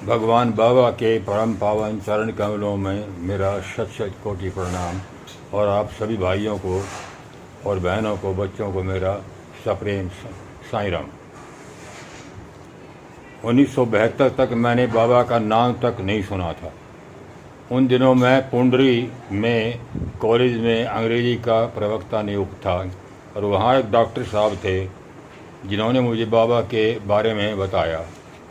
भगवान बाबा के परम पावन चरण कमलों में मेरा शत शत कोटि प्रणाम और आप सभी भाइयों को और बहनों को, बच्चों को मेरा सप्रेम साईं राम। 1972 तक मैंने बाबा का नाम तक नहीं सुना था। उन दिनों मैं पुंडरी में कॉलेज में अंग्रेजी का प्रवक्ता नियुक्त था और वहाँ एक डॉक्टर साहब थे जिन्होंने मुझे बाबा के बारे में बताया।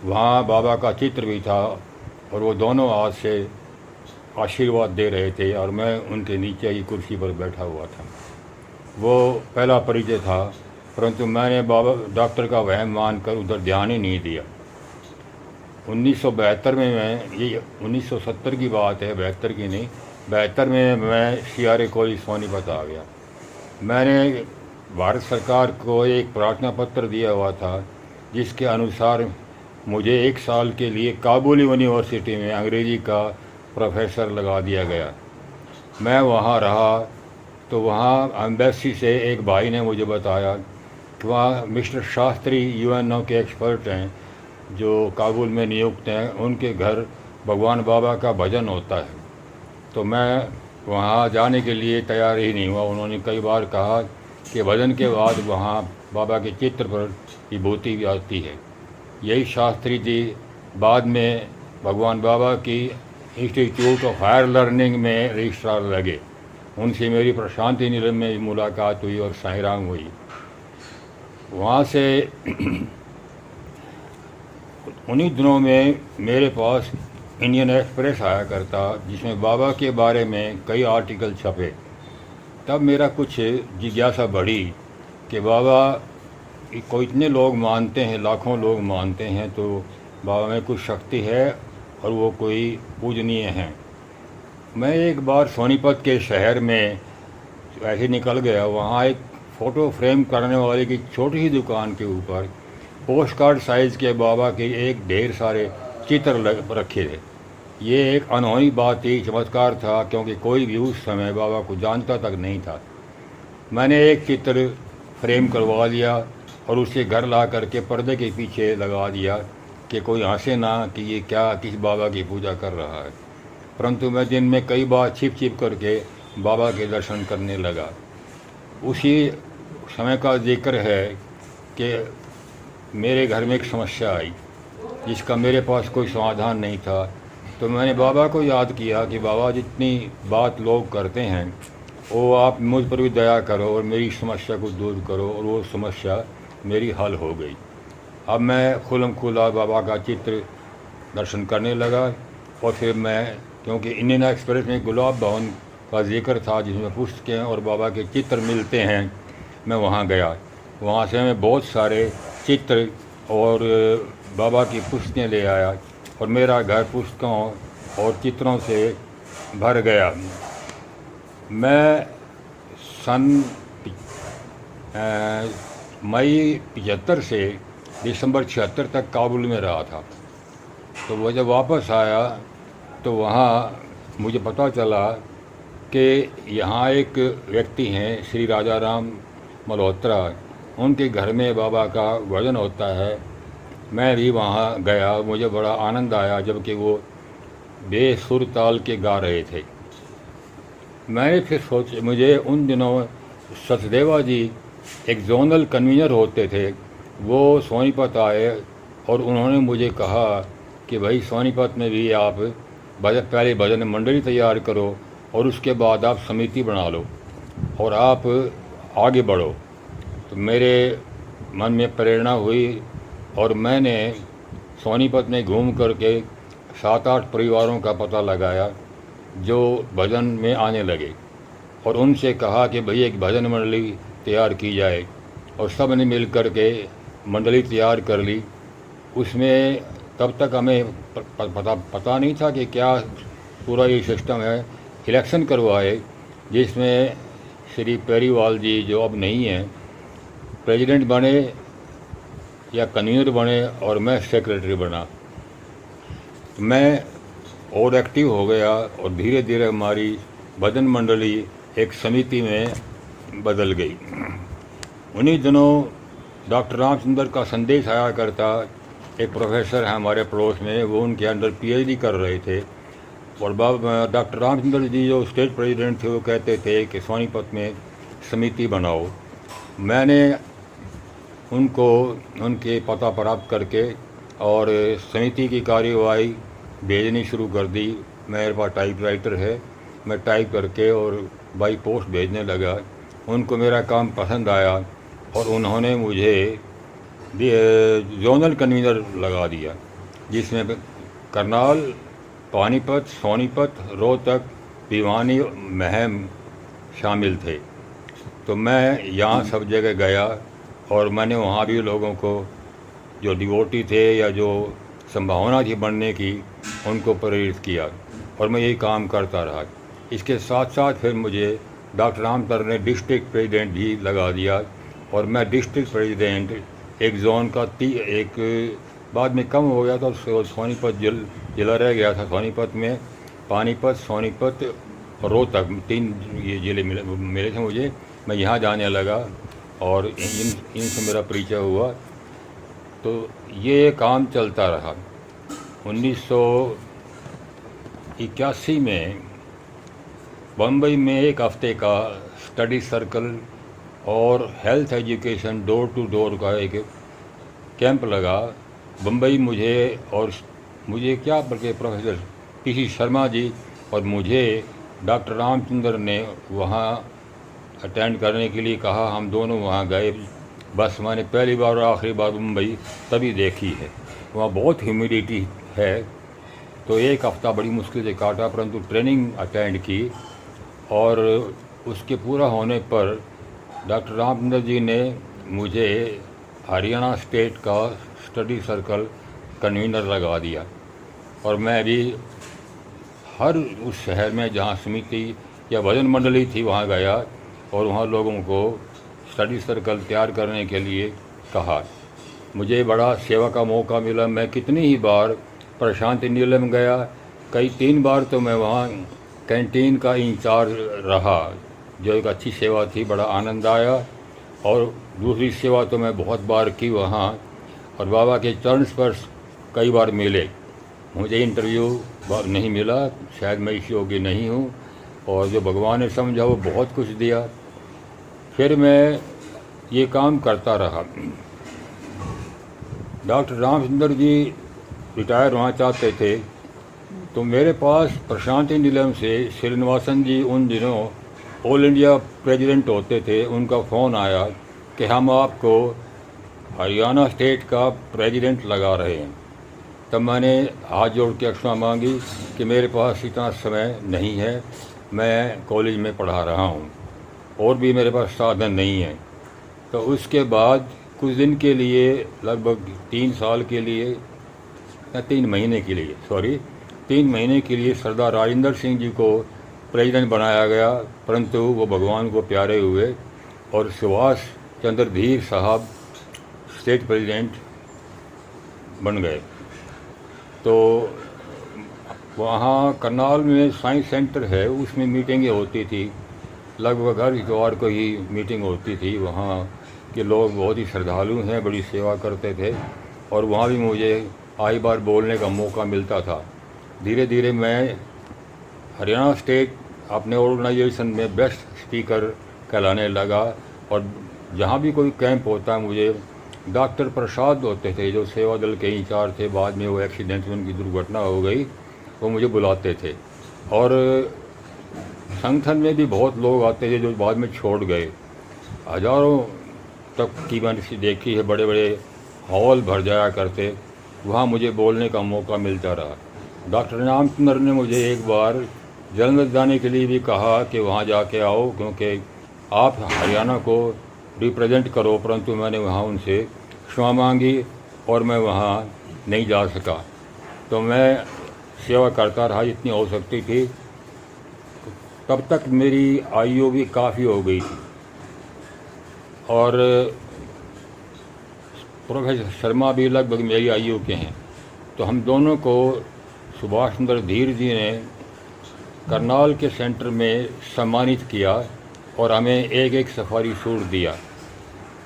वहाँ बाबा का चित्र भी था और वो दोनों हाथ से आशीर्वाद दे रहे थे और मैं उनके नीचे ही कुर्सी पर बैठा हुआ था। वो पहला परिचय था, परंतु मैंने बाबा डॉक्टर का वहम मानकर उधर ध्यान ही नहीं दिया। 1972 में ये 1970 की बात है, 72 की नहीं, 72 में मैं CRA कॉलेज सोनीपत आ गया। मैंने भारत सरकार को एक प्रार्थना पत्र दिया हुआ था जिसके अनुसार मुझे 1 साल के लिए काबुल यूनिवर्सिटी में अंग्रेजी का प्रोफेसर लगा दिया गया। मैं वहाँ रहा तो वहाँ एम्बेसी से एक भाई ने मुझे बताया कि वहाँ मिस्टर शास्त्री UNO के एक्सपर्ट हैं जो काबुल में नियुक्त हैं, उनके घर भगवान बाबा का भजन होता है। तो मैं वहाँ जाने के लिए तैयार ही नहीं हुआ। उन्होंने कई बार कहा कि भजन के बाद वहाँ बाबा के चित्र पर विभूति भी आती है। यही शास्त्री जी बाद में भगवान बाबा की इंस्टीट्यूट ऑफ हायर लर्निंग में रजिस्ट्रार लगे। उनसे मेरी प्रशांति निलय में मुलाकात हुई और साईं राम हुई। वहाँ से उन्हीं दिनों में मेरे पास इंडियन एक्सप्रेस आया करता जिसमें बाबा के बारे में कई आर्टिकल छपे। तब मेरा कुछ जिज्ञासा बढ़ी कि बाबा को इतने लोग मानते हैं, लाखों लोग मानते हैं, तो बाबा में कुछ शक्ति है और वो कोई पूजनीय हैं। मैं एक बार सोनीपत के शहर में ऐसे निकल गया। वहाँ एक फ़ोटो फ्रेम करने वाले की छोटी ही दुकान के ऊपर पोस्ट कार्ड साइज़ के बाबा के एक ढेर सारे चित्र रखे थे। ये एक अनहोनी बात थी, चमत्कार था, क्योंकि कोई भी उस समय बाबा को जानता तक नहीं था। मैंने एक चित्र फ्रेम करवा लिया और उसे घर ला करके पर्दे के पीछे लगा दिया कि कोई हंसे ना कि ये क्या किस बाबा की पूजा कर रहा है। परंतु मैं दिन में कई बार छिप छिप करके बाबा के दर्शन करने लगा। उसी समय का जिक्र है कि मेरे घर में एक समस्या आई जिसका मेरे पास कोई समाधान नहीं था। तो मैंने बाबा को याद किया कि बाबा जितनी बात लोग करते हैं वो आप मुझ पर भी दया करो और मेरी समस्या को दूर करो, और वो समस्या मेरी हल हो गई। अब मैं खुलम खुला बाबा का चित्र दर्शन करने लगा और फिर मैं, क्योंकि इंडियन एक्सप्रेस में गुलाब भवन का जिक्र था जिसमें पुस्तकें और बाबा के चित्र मिलते हैं, मैं वहाँ गया। वहाँ से मैं बहुत सारे चित्र और बाबा की पुस्तकें ले आया और मेरा घर पुस्तकों और चित्रों से भर गया। मैं सन मई 75 से दिसंबर 76 तक काबुल में रहा था। तो वो जब वापस आया तो वहाँ मुझे पता चला कि यहाँ एक व्यक्ति हैं श्री राजा राम मल्होत्रा, उनके घर में बाबा का भजन होता है। मैं भी वहाँ गया, मुझे बड़ा आनंद आया जबकि वो बेसुर ताल के गा रहे थे। मैंने फिर सोचा, मुझे उन दिनों सचदेवा जी एक जोनल कन्वीनर होते थे, वो सोनीपत आए और उन्होंने मुझे कहा कि भाई सोनीपत में भी आप पहले भजन मंडली तैयार करो और उसके बाद आप समिति बना लो और आप आगे बढ़ो। तो मेरे मन में प्रेरणा हुई और मैंने सोनीपत में घूम करके 7-8 परिवारों का पता लगाया जो भजन में आने लगे और उनसे कहा कि भाई एक भजन मंडली तैयार की जाए, और सब ने मिल कर के मंडली तैयार कर ली। उसमें तब तक हमें पता नहीं था कि क्या पूरा ये सिस्टम है। इलेक्शन करवाए जिसमें श्री पेरीवाल जी जो अब नहीं हैं प्रेसिडेंट बने या कन्वीनर बने और मैं सेक्रेटरी बना। मैं और एक्टिव हो गया और धीरे धीरे हमारी भजन मंडली एक समिति में बदल गई। उन्हीं दिनों डॉक्टर रामचंद्र का संदेश आया करता एक प्रोफेसर हैं हमारे पड़ोस में, वो उनके अंडर पीएचडी कर रहे थे। और डॉक्टर रामचंद्र जी जो स्टेट प्रेसिडेंट थे वो कहते थे कि सोनीपत में समिति बनाओ। मैंने उनको उनके पता प्राप्त करके और समिति की कार्यवाही भेजनी शुरू कर दी। मेरे पास टाइपराइटर है, मैं टाइप करके और बाई पोस्ट भेजने लगा। उनको मेरा काम पसंद आया और उन्होंने मुझे जोनल कन्वीनर लगा दिया, जिसमें करनाल, पानीपत, सोनीपत, रोहतक, भिवानी, महम शामिल थे। तो मैं यहाँ सब जगह गया और मैंने वहाँ भी लोगों को जो डिवोटी थे या जो संभावना थी बनने की, उनको प्रेरित किया और मैं यही काम करता रहा। इसके साथ साथ फिर मुझे डॉक्टर रामतर ने डिस्ट्रिक्ट प्रेसिडेंट भी लगा दिया और मैं डिस्ट्रिक्ट प्रेसिडेंट एक जोन का एक बाद में कम हो गया था। सोनीपत जिला रह गया था। सोनीपत में पानीपत, सोनीपत, रोहतक 3 ये ज़िले मिले थे मुझे। मैं यहाँ जाने लगा और इनसे मेरा परिचय हुआ। तो ये काम चलता रहा। 1981 में बम्बई में एक हफ्ते का स्टडी सर्कल और health education door to door का एक कैंप लगा। बम्बई मुझे क्या बल्कि प्रोफेसर पीसी शर्मा जी और मुझे डॉक्टर रामचंद्र ने वहाँ अटेंड करने के लिए कहा। हम दोनों वहाँ गए। बस मैंने पहली बार और आखिरी बार मुंबई तभी देखी है। वहाँ बहुत ह्यूमिडिटी है, तो एक हफ़्ता बड़ी मुश्किल से काटा, परंतु ट्रेनिंग अटेंड की और उसके पूरा होने पर डॉक्टर रामचंद्र जी ने मुझे हरियाणा स्टेट का स्टडी सर्कल कन्वीनर लगा दिया। और मैं भी हर उस शहर में जहाँ समिति या भजन मंडली थी वहाँ गया और वहाँ लोगों को स्टडी सर्कल तैयार करने के लिए कहा। मुझे बड़ा सेवा का मौका मिला। मैं कितनी ही बार प्रशांति निलय गया, कई 3 बार तो मैं वहाँ कैंटीन का इंचार्ज रहा, जो एक अच्छी सेवा थी, बड़ा आनंद आया। और दूसरी सेवा तो मैं बहुत बार की वहाँ, और बाबा के चरण स्पर्श कई बार मिले। मुझे इंटरव्यू नहीं मिला, शायद मैं इस योग्य नहीं हूँ, और जो भगवान ने समझा वो बहुत कुछ दिया। फिर मैं ये काम करता रहा। डॉक्टर रामचंद्र जी रिटायर होना चाहते थे, तो मेरे पास प्रशांति निलयम से श्रीनिवासन जी उन दिनों ऑल इंडिया प्रेसिडेंट होते थे, उनका फ़ोन आया कि हम आपको हरियाणा स्टेट का प्रेसिडेंट लगा रहे हैं। तब मैंने हाथ जोड़ के क्षमा मांगी कि मेरे पास इतना समय नहीं है, मैं कॉलेज में पढ़ा रहा हूँ और भी मेरे पास साधन नहीं है। तो उसके बाद कुछ दिन के लिए, लगभग 3 साल के लिए या 3 महीने के लिए, 3 महीने के लिए सरदार राजेंद्र सिंह जी को प्रेसिडेंट बनाया गया, परंतु वो भगवान को प्यारे हुए और सुभाष चंद्र धीर साहब स्टेट प्रेसिडेंट बन गए। तो वहाँ करनाल में साइंस सेंटर है, उसमें मीटिंगें होती थी, लगभग हर इतवार को ही मीटिंग होती थी। वहाँ के लोग बहुत ही श्रद्धालु हैं, बड़ी सेवा करते थे और वहाँ भी मुझे आई बार बोलने का मौका मिलता था। धीरे धीरे मैं हरियाणा स्टेट अपने ऑर्गेनाइजेशन में बेस्ट स्पीकर कहलाने लगा और जहाँ भी कोई कैंप होता है, मुझे डॉक्टर प्रसाद होते थे जो सेवा दल के इंचार्ज थे, बाद में वो एक्सीडेंट में उनकी दुर्घटना हो गई, वो मुझे बुलाते थे। और संगठन में भी बहुत लोग आते थे जो बाद में छोड़ गए। हज़ारों तक की मैंने देखी है, बड़े बड़े हॉल भर जाया करते, वहाँ मुझे बोलने का मौका मिलता रहा। डॉक्टर रामचंद्र ने मुझे एक बार जलंधर जाने के लिए भी कहा कि वहाँ जाके आओ, क्योंकि आप हरियाणा को रिप्रेजेंट करो, परंतु मैंने वहाँ उनसे क्षमा मांगी और मैं वहाँ नहीं जा सका। तो मैं सेवा करता रहा जितनी हो सकती थी। तब तक मेरी आयु भी काफ़ी हो गई थी और प्रोफेसर शर्मा भी लगभग मेरी आयु के हैं। तो हम दोनों को सुभाष चंद्र धीर जी ने करनाल के सेंटर में सम्मानित किया और हमें एक सफारी सूट दिया।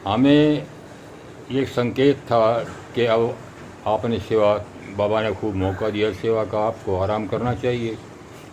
हमें ये संकेत था कि अब आपने सेवा, बाबा ने खूब मौका दिया सेवा का, आपको आराम करना चाहिए।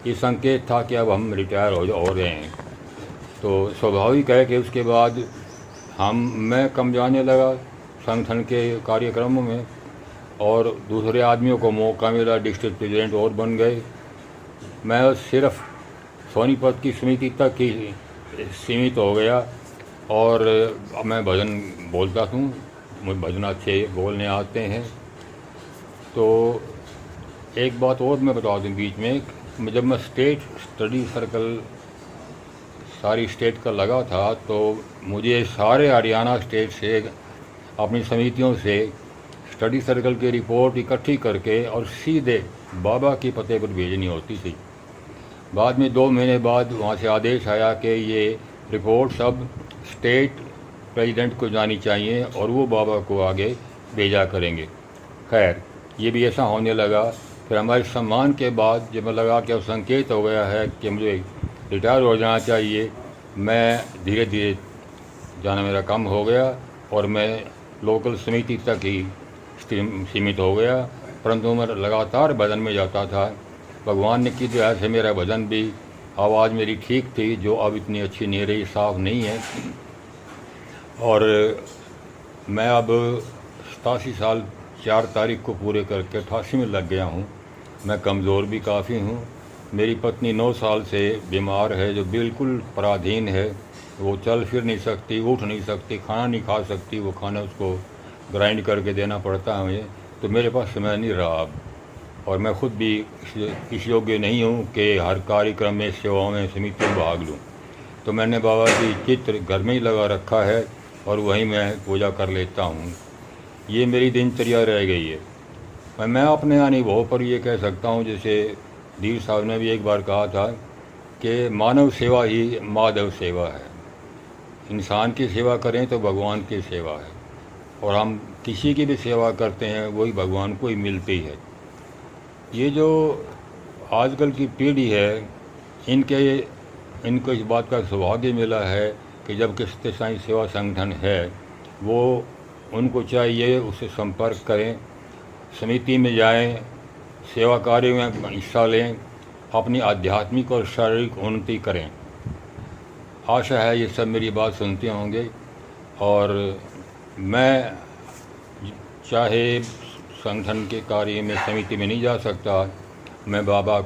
ये संकेत था कि अब हम रिटायर हो रहे हैं। तो स्वाभाविक है कि उसके बाद मैं कम जाने लगा संगठन के कार्यक्रमों में, और दूसरे आदमियों को मौका मिला, डिस्ट्रिक्ट प्रेसिडेंट और बन गए। मैं सिर्फ सोनीपत की समिति तक ही सीमित हो गया, और अब मैं भजन बोलता हूँ, मुझे भजन अच्छे बोलने आते हैं। तो एक बात और मैं बता दूँ बीच में, जब मैं स्टेट स्टडी सर्कल सारी स्टेट का लगा था, तो मुझे सारे हरियाणा स्टेट से अपनी समितियों से स्टडी सर्कल की रिपोर्ट इकट्ठी करके और सीधे बाबा के पते पर भेजनी होती थी। बाद में 2 महीने बाद वहाँ से आदेश आया कि ये रिपोर्ट सब स्टेट प्रेसिडेंट को जानी चाहिए और वो बाबा को आगे भेजा करेंगे। खैर, ये भी ऐसा होने लगा। फिर हमारे सम्मान के बाद जब लगा कि अब संकेत हो गया है कि मुझे रिटायर हो जाना चाहिए, मैं धीरे धीरे जाना मेरा कम हो गया और मैं लोकल समिति तक ही सीमित हो गया। परंतु मैं लगातार भजन में जाता था। भगवान ने की दया से मेरा भजन भी, आवाज़ मेरी ठीक थी, जो अब इतनी अच्छी नहीं रही, साफ नहीं है। और मैं अब 87 साल 4 तारीख को पूरे करके 88 में लग गया हूँ। मैं कमज़ोर भी काफ़ी हूँ। मेरी पत्नी 9 साल से बीमार है, जो बिल्कुल पराधीन है। वो चल फिर नहीं सकती, उठ नहीं सकती, खाना नहीं खा सकती। वो खाना उसको ग्राइंड करके देना पड़ता है मुझे। तो मेरे पास समय नहीं रहा अब, और मैं खुद भी इस योग्य नहीं हूँ कि हर कार्यक्रम में, सेवाओं में, समितियों में भाग लूँ। तो मैंने बाबा की चित्र घर में ही लगा रखा है और वहीं मैं पूजा कर लेता हूँ। ये मेरी दिनचर्या रह गई है। मैं अपने अनुभव पर ये कह सकता हूँ, जैसे धीर साहब ने भी एक बार कहा था कि मानव सेवा ही माधव सेवा है। इंसान की सेवा करें तो भगवान की सेवा है, और हम किसी की भी सेवा करते हैं वही भगवान को ही मिलती है। ये जो आजकल की पीढ़ी है, इनको इस बात का सौभाग्य मिला है कि जब किसी साईं सेवा संगठन है, वो उनको चाहिए उससे संपर्क करें, समिति में जाएं, सेवा कार्य में हिस्सा लें, अपनी आध्यात्मिक और शारीरिक उन्नति करें। आशा है ये सब मेरी बात सुनते होंगे। और मैं चाहे संगठन के कार्य में, समिति में नहीं जा सकता, मैं बाबा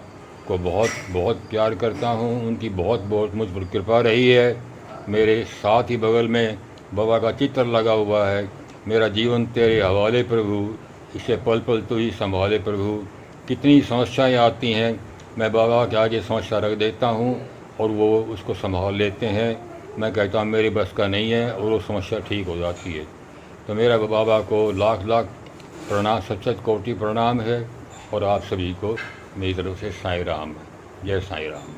को बहुत बहुत प्यार करता हूँ। उनकी बहुत बहुत मुझ पर कृपा रही है। मेरे साथ ही बगल में बाबा का चित्र लगा हुआ है, मेरा जीवन तेरे हवाले प्रभु, इसे पल पल तू ही संभाले प्रभु। कितनी समस्याएं आती हैं, मैं बाबा के आगे समस्या रख देता हूँ और वो उसको संभाल लेते हैं। मैं कहता हूँ मेरे बस का नहीं है, और वो समस्या ठीक हो जाती है। तो मेरा बाबा को लाख लाख प्रणाम, सचत कोटि प्रणाम है। और आप सभी को मेरी तरफ से साईं राम, जय साईं राम।